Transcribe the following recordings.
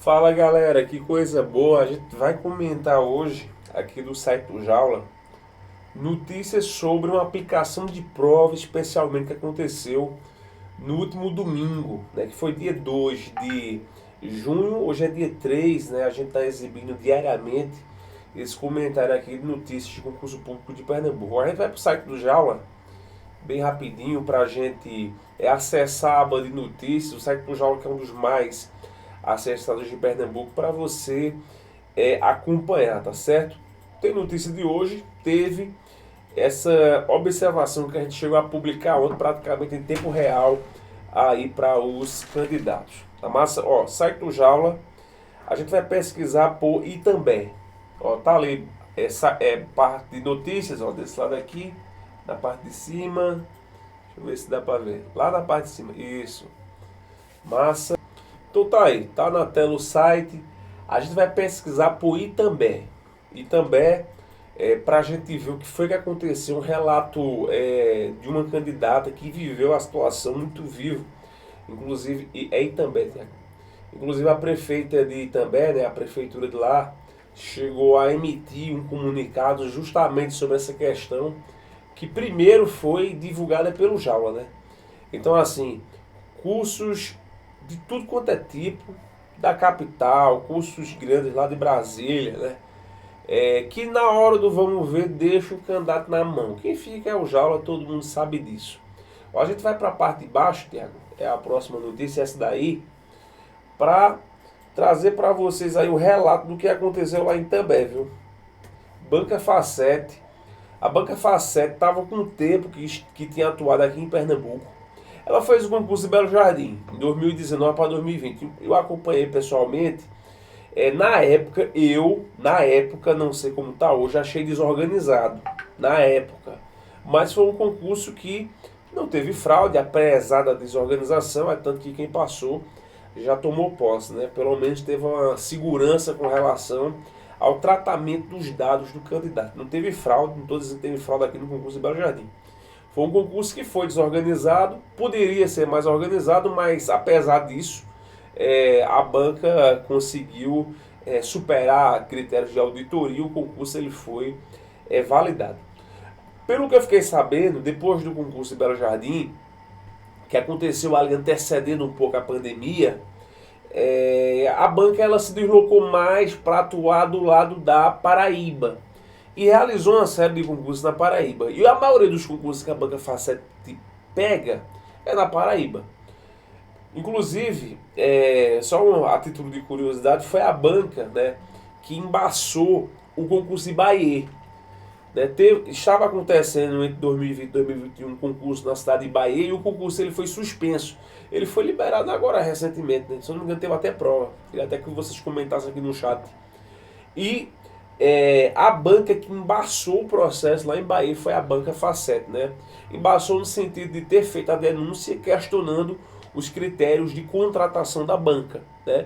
Fala galera, que coisa boa! A gente vai comentar hoje, aqui do site do Jaula, notícias sobre uma aplicação de prova, especialmente que aconteceu no último domingo, né, que foi dia 2 de junho, hoje é dia 3, né, a gente está exibindo diariamente esse comentário aqui de notícias de concurso público de Pernambuco. A gente vai para o site do Jaula, bem rapidinho, para a gente acessar a aba de notícias, o site do Jaula que é um dos mais acessados de Pernambuco, para você acompanhar, tá certo? Tem notícia de hoje, teve essa observação que a gente chegou a publicar ontem, praticamente em tempo real, aí para os candidatos. Tá massa? Ó, site do Jaula, a gente vai pesquisar por Itambé. Ó, tá ali essa parte de notícias, ó, desse lado aqui, na parte de cima. Deixa eu ver se dá para ver. Lá na parte de cima. Isso. Massa. Então tá aí, tá na tela o site. A gente vai pesquisar por Itambé. Itambé, para a gente ver o que foi que aconteceu, um relato de uma candidata que viveu a situação muito vivo. Inclusive, é Itambé, né? Inclusive a prefeita de Itambé, né, a prefeitura de lá, chegou a emitir um comunicado justamente sobre essa questão, que primeiro foi divulgada pelo Jaula, né? Então assim, cursos de tudo quanto é tipo, da capital, cursos grandes lá de Brasília, né? Que na hora do vamos ver deixa o candidato na mão. Quem fica é o Jaula, todo mundo sabe disso. Ó, a gente vai para a parte de baixo, Tiago, é a próxima notícia, essa daí, para trazer para vocês aí o relato do que aconteceu lá em Itambé, viu? Banca Facete. A Banca Facete estava com o tempo que tinha atuado aqui em Pernambuco. Ela fez o concurso de Belo Jardim, em 2019 para 2020. Eu acompanhei pessoalmente. Na época, não sei como está hoje, achei desorganizado. Na época. Mas foi um concurso que não teve fraude, apesar da desorganização, é tanto que quem passou já tomou posse, né? Pelo menos teve uma segurança com relação ao tratamento dos dados do candidato. Não teve fraude, não estou dizendo que teve fraude aqui no concurso de Belo Jardim. Foi um concurso que foi desorganizado, poderia ser mais organizado, mas apesar disso, a banca conseguiu superar critérios de auditoria e o concurso ele foi validado. Pelo que eu fiquei sabendo, depois do concurso de Belo Jardim, que aconteceu ali antecedendo um pouco a pandemia, a banca ela se deslocou mais para atuar do lado da Paraíba e realizou uma série de concursos na Paraíba. E a maioria dos concursos que a Banca Facete pega é na Paraíba. Inclusive, a título de curiosidade, foi a banca, né, que embaçou o concurso de Bahia. Né, estava acontecendo entre 2020 e 2021 um concurso na cidade de Bahia e o concurso ele foi suspenso. Ele foi liberado agora recentemente, né? Se eu não me engano teve até prova. Queria até que vocês comentassem aqui no chat. E a banca que embaçou o processo lá em Bahia foi a Banca Facete, né? Embaçou no sentido de ter feito a denúncia questionando os critérios de contratação da banca, né?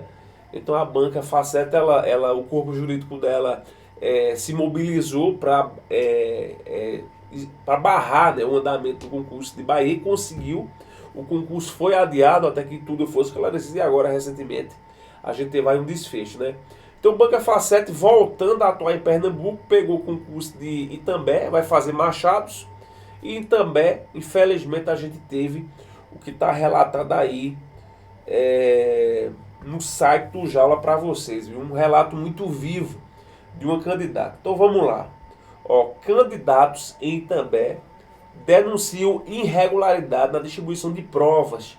Então a Banca Facete, o corpo jurídico dela se mobilizou para barrar, né, o andamento do concurso de Bahia e conseguiu. O concurso foi adiado até que tudo fosse esclarecido e agora recentemente a gente teve aí um desfecho, né? Então, Banca Facete, voltando a atuar em Pernambuco, pegou o concurso de Itambé, vai fazer Machados. E em Itambé, infelizmente, a gente teve o que está relatado aí no site do Jaula para vocês, viu? Um relato muito vivo de uma candidata. Então, vamos lá. Ó, candidatos em Itambé denunciam irregularidade na distribuição de provas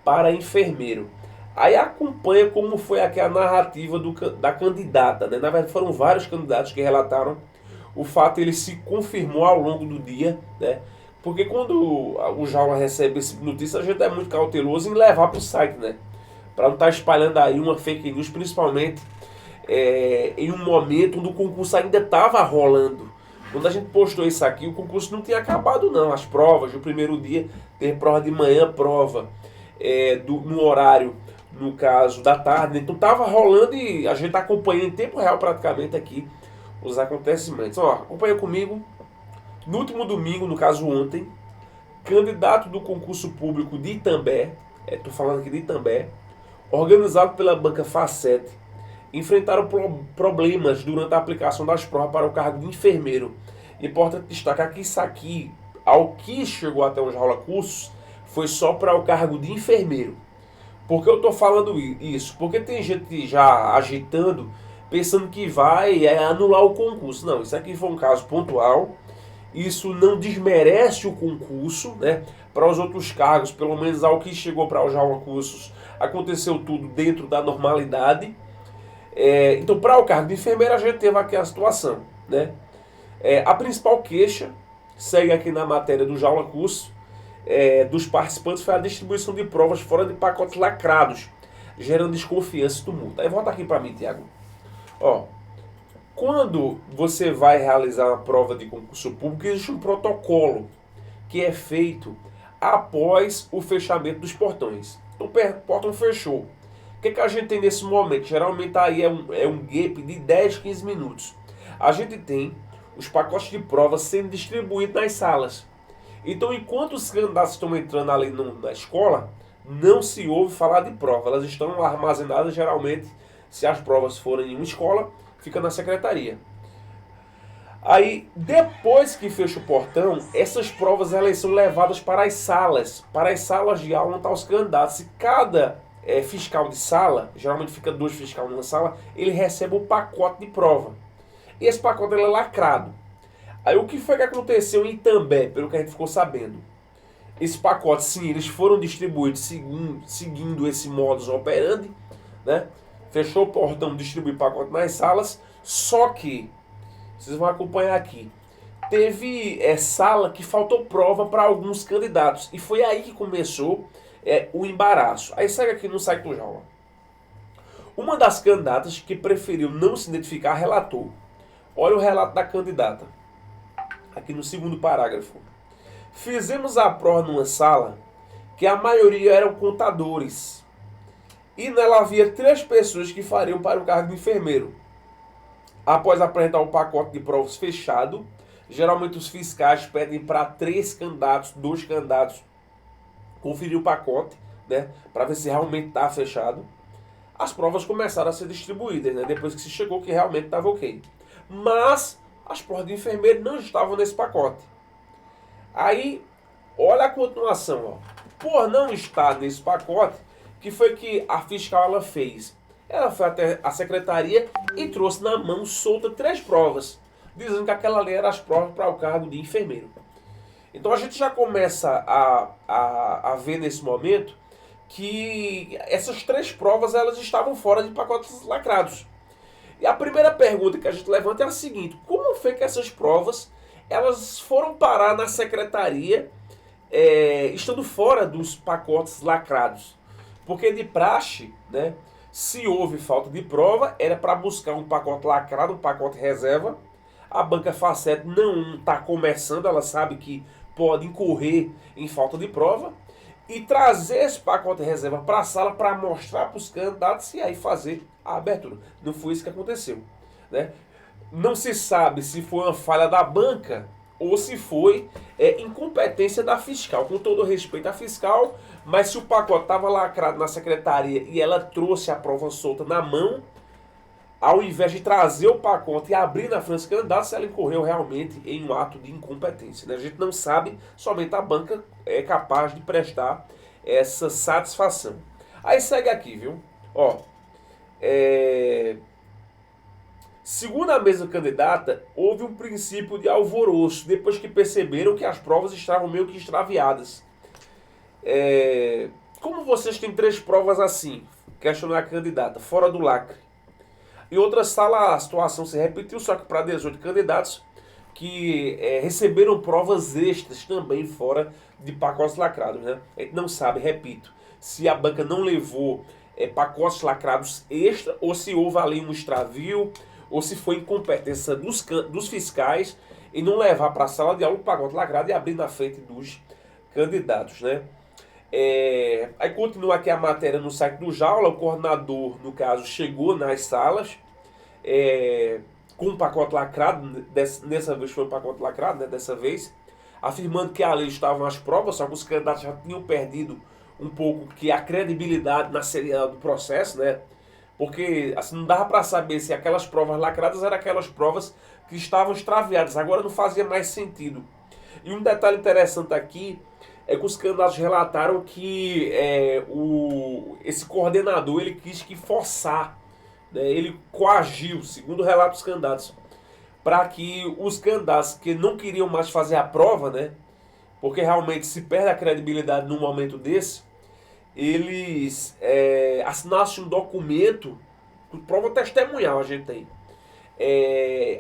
para enfermeiro. Aí acompanha como foi aqui a narrativa da candidata, né? Na verdade foram vários candidatos que relataram o fato, ele se confirmou ao longo do dia, né? Porque quando o Jaula recebe esse notícia, a gente é muito cauteloso em levar para o site, né? Para não estar espalhando aí uma fake news, principalmente em um momento onde o concurso ainda estava rolando. Quando a gente postou isso aqui, o concurso não tinha acabado não. As provas do primeiro dia, teve prova de manhã, prova no horário, no caso da tarde. Então estava rolando e a gente está acompanhando em tempo real praticamente aqui os acontecimentos. Ó, acompanha comigo. No último domingo, no caso ontem, candidato do concurso público de Itambé, estou falando aqui de Itambé, organizado pela banca Facete, enfrentaram problemas durante a aplicação das provas para o cargo de enfermeiro. Importante destacar que isso aqui, ao que chegou até os Jaula Cursos, foi só para o cargo de enfermeiro. Por que eu estou falando isso? Porque tem gente já agitando, pensando que vai anular o concurso. Não, isso aqui foi um caso pontual. Isso não desmerece o concurso, né? Para os outros cargos, pelo menos ao que chegou para os Jaula Cursos, aconteceu tudo dentro da normalidade. Então, para o cargo de enfermeira, a gente teve aqui a situação, né? A principal queixa, segue aqui na matéria do Jaula Curso, dos participantes, foi a distribuição de provas fora de pacotes lacrados, gerando desconfiança e tumulto. Aí volta aqui para mim, Tiago. Ó, quando você vai realizar uma prova de concurso público, existe um protocolo que é feito após o fechamento dos portões. Então, o portão fechou. O que a gente tem nesse momento? Geralmente aí é um gap de 10, 15 minutos. A gente tem os pacotes de provas sendo distribuídos nas salas. Então, enquanto os candidatos estão entrando ali na escola, não se ouve falar de prova. Elas estão armazenadas, geralmente, se as provas forem em uma escola, fica na secretaria. Aí, depois que fecha o portão, essas provas elas são levadas para as salas de aula onde estão os candidatos. E cada fiscal de sala, geralmente fica 2 fiscais numa sala, ele recebe um pacote de prova. E esse pacote ele é lacrado. Aí o que foi que aconteceu em Itambé, pelo que a gente ficou sabendo? Esse pacote, sim, eles foram distribuídos seguindo esse modus operandi, né? Fechou o portão, distribuiu pacote nas salas, só que, vocês vão acompanhar aqui, teve sala que faltou prova para alguns candidatos. E foi aí que começou o embaraço. Aí segue aqui no site do Jaula. Uma das candidatas que preferiu não se identificar relatou. Olha o relato da candidata. Aqui no segundo parágrafo. Fizemos a prova numa sala que a maioria eram contadores. E nela havia 3 pessoas que fariam para o cargo de enfermeiro. Após apresentar um pacote de provas fechado, geralmente os fiscais pedem para 3 candidatos, 2 candidatos, conferir o pacote, né, para ver se realmente está fechado. As provas começaram a ser distribuídas, né, depois que se chegou que realmente estava ok. Mas as provas de enfermeiro não estavam nesse pacote. Aí, olha a continuação. Ó. Por não estar nesse pacote, que foi que a fiscal ela fez? Ela foi até a secretaria e trouxe na mão solta 3 provas, dizendo que aquela ali era as provas para o cargo de enfermeiro. Então a gente já começa a ver nesse momento que essas 3 provas elas estavam fora de pacotes lacrados. E a primeira pergunta que a gente levanta é a seguinte: como foi que essas provas elas foram parar na secretaria estando fora dos pacotes lacrados? Porque de praxe, né, se houve falta de prova, era para buscar um pacote lacrado, um pacote reserva. A banca Facete não está começando, ela sabe que pode incorrer em falta de prova, e trazer esse pacote reserva para a sala para mostrar para os candidatos e aí fazer a abertura. Não foi isso que aconteceu, né? Não se sabe se foi uma falha da banca ou se foi incompetência da fiscal. Com todo respeito à fiscal, mas se o pacote estava lacrado na secretaria e ela trouxe a prova solta na mão, ao invés de trazer o pacote e abrir na frente dos candidatos, ela incorreu realmente em um ato de incompetência, né? A gente não sabe, somente a banca é capaz de prestar essa satisfação. Aí segue aqui, viu? Ó, segundo a mesma candidata, houve um princípio de alvoroço, depois que perceberam que as provas estavam meio que extraviadas. Como vocês têm 3 provas assim? Questionou a candidata, fora do lacre. Em outra sala a situação se repetiu, só que para 18 candidatos que receberam provas extras também fora de pacotes lacrados, né? A gente não sabe, repito, se a banca não levou pacotes lacrados extra ou se houve ali um extravio ou se foi incompetência dos fiscais em não levar para a sala de aula o pacote lacrado e abrir na frente dos candidatos, né? Aí continua aqui a matéria no site do Jaula. O coordenador, no caso, chegou nas salas com um pacote lacrado, dessa vez foi um pacote lacrado, né, dessa vez, afirmando que ali estavam as provas, só que os candidatos já tinham perdido um pouco que a credibilidade na seriedade do processo, né? Porque assim, não dava para saber se aquelas provas lacradas eram aquelas provas que estavam extraviadas. Agora não fazia mais sentido. E um detalhe interessante aqui é que os candidatos relataram que esse coordenador ele quis que forçar, né, ele coagiu, segundo o relato dos candidatos, para que os candidatos que não queriam mais fazer a prova, né, porque realmente se perde a credibilidade num momento desse, eles assinassem um documento, prova testemunhal a gente tem,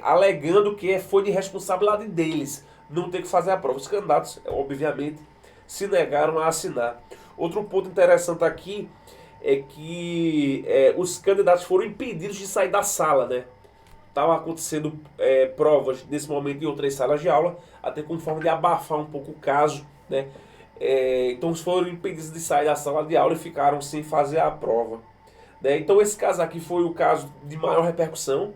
alegando que foi de responsabilidade deles não ter que fazer a prova. Os candidatos, obviamente, se negaram a assinar. Outro ponto interessante aqui é que os candidatos foram impedidos de sair da sala, né? Estavam acontecendo provas nesse momento em outras salas de aula, até com forma de abafar um pouco o caso, né? Então eles foram impedidos de sair da sala de aula e ficaram sem fazer a prova, né? Então esse caso aqui foi o caso de maior repercussão.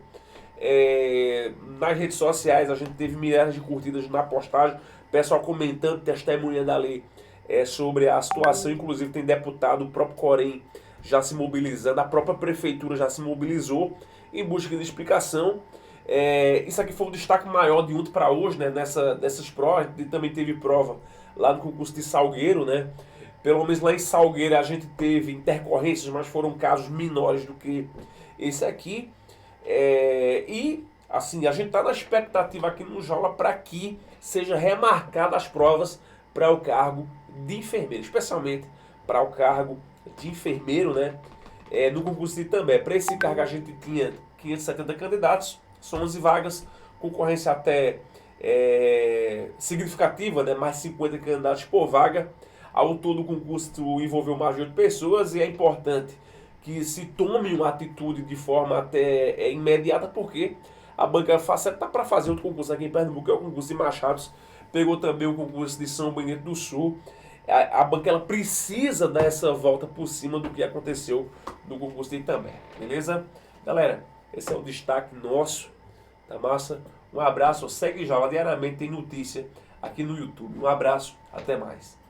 Nas redes sociais a gente teve milhares de curtidas na postagem, pessoal comentando, testemunhando ali sobre a situação. Inclusive tem deputado, o próprio Corém já se mobilizando, a própria prefeitura já se mobilizou em busca de explicação. Isso aqui foi o destaque maior de ontem para hoje, né, dessas provas. E também teve prova lá no concurso de Salgueiro, né? Pelo menos lá em Salgueiro a gente teve intercorrências, mas foram casos menores do que esse aqui. E assim, a gente está na expectativa aqui no Jaula para que seja remarcada as provas para o cargo de enfermeiro, especialmente para o cargo de enfermeiro, né? No concurso de Itambé. Para esse cargo a gente tinha 570 candidatos, são 11 vagas, concorrência até significativa, né? Mais 50 candidatos por vaga. Ao todo o concurso envolveu mais de 8 pessoas e é importante que se tome uma atitude de forma até imediata, porque a banca Faceta está para fazer outro concurso aqui em Pernambuco, é o concurso de Machados, pegou também o concurso de São Benito do Sul. A banca ela precisa dar essa volta por cima do que aconteceu no concurso de Itambé, beleza? Galera, esse é o destaque nosso, tá massa? Um abraço, segue já, diariamente tem notícia aqui no YouTube. Um abraço, até mais.